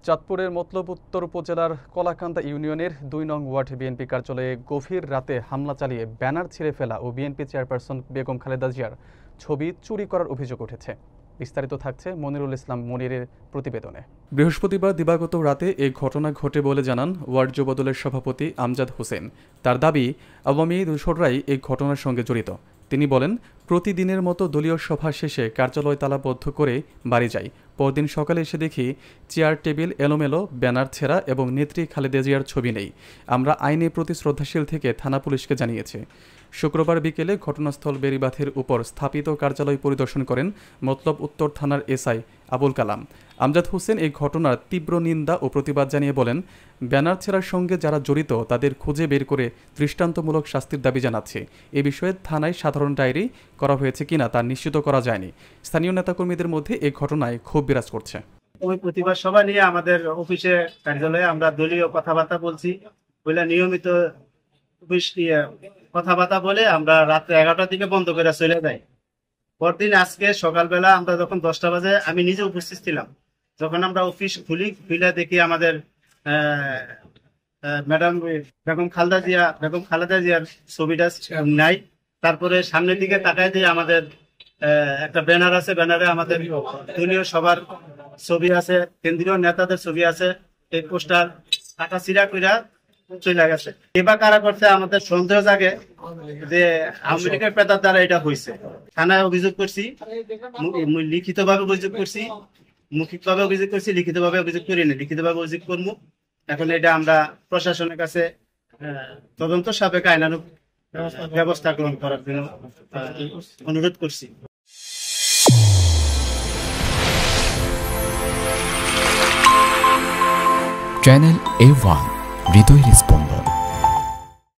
চাঁদপুরের মতলব উত্তর উপজেলার কলাকান্দা ইউনিয়নের ২ নং ওয়ার্ড বিএনপি কার্যালয়ে গভীর রাতে হামলা চালিয়ে ব্যানার ছিঁড়ে ফেলা ও বিএনপি চেয়ারপারসন বেগম খালেদা জিয়ার ছবি চুরি করার অভিযোগ উঠেছে। বিস্তারিত থাকছে মনিরুল ইসলাম মনিরের প্রতিবেদনে। বৃহস্পতিবার দিবাগত রাতে এই ঘটনা ঘটে বলে জানান ওয়ার্ড যুবদলের সভাপতি আমজাদ হোসেন। তার দাবি, আওয়ামী দোসররাই এই ঘটনার সঙ্গে জড়িত। তিনি বলেন, প্রতিদিনের মতো দলীয় সভা শেষে কার্যালয় তালাবদ্ধ করে বাড়ি যাই। পরদিন সকালে এসে দেখি চেয়ার টেবিল এলোমেলো, ব্যানার ছেঁড়া এবং নেত্রী খালেদা জিয়ার ছবি নেই। আমরা আইনের প্রতি শ্রদ্ধাশীল থেকে থানা পুলিশকে জানিয়েছি। শুক্রবার বিকেলে ঘটনাস্থল বেড়িবাঁধের উপর স্থাপিত কার্যালয় পরিদর্শন করেন মতলব উত্তর থানার এসআই আবুল কালাম। আমজাদ হোসেন এই ঘটনার তীব্র নিন্দা ও প্রতিবাদ জানিয়ে বলেন, ব্যানার ছেঁড়ার সঙ্গে যারা জড়িত তাদের খুঁজে বের করে দৃষ্টান্তমূলক শাস্তির দাবি জানাচ্ছে। এ বিষয়ে থানায় সাধারণ ডায়েরি করা হয়েছে কিনা তা নিশ্চিত করা যায়নি। স্থানীয় নেতাকর্মীদের মধ্যে এই ঘটনায় ক্ষোভ বিরাজ করছে। ওই প্রতিবাদ সভা নিয়ে আমাদের অফিসে কার্যালয়ে আমরা দলীয় কথাবার্তা বলছি, বলে নিয়মিত কথাবার্তা বলে আমরা রাত্রে 11টার দিকে বন্ধ করে চলে যাই। পরদিন আজকে সকালবেলা আমরা যখন 10টা বাজে, আমি নিজে উপস্থিত ছিলাম, যখন আমরা অফিস খুলে দেখি আমাদের ম্যাডাম বেগম খালেদা জিয়ার ছবিটা নাই। তারপরে সামনের দিকে তাকায় দিয়ে আমাদের একটা ব্যানার আছে, ব্যানারে আমাদের দলীয় সবার ছবি আছে, কেন্দ্রীয় নেতাদের ছবি আছে। এই পোস্টার কাটা চিরা কইরা চলে গেছে। এবার কারা করছে আমাদের সন্দেহ জাগে যে আওয়ামী লীগের পেতার দ্বারা এটা হয়েছে। থানায় অভিযোগ করছি, লিখিতভাবে অভিযোগ করছি, মৌখিকভাবে অভিযোগ করছি, লিখিতভাবে অভিযোগ করিনি। লিখিতভাবে অভিযোগ করবো। এখন এটা আমরা প্রশাসনের কাছে তদন্ত সাপেক্ষে আইনানুগ ব্যবস্থা গ্রহণ করার জন্য অনুরোধ করছি। চ্যানেল A1 হৃদয়ের স্পন্দন।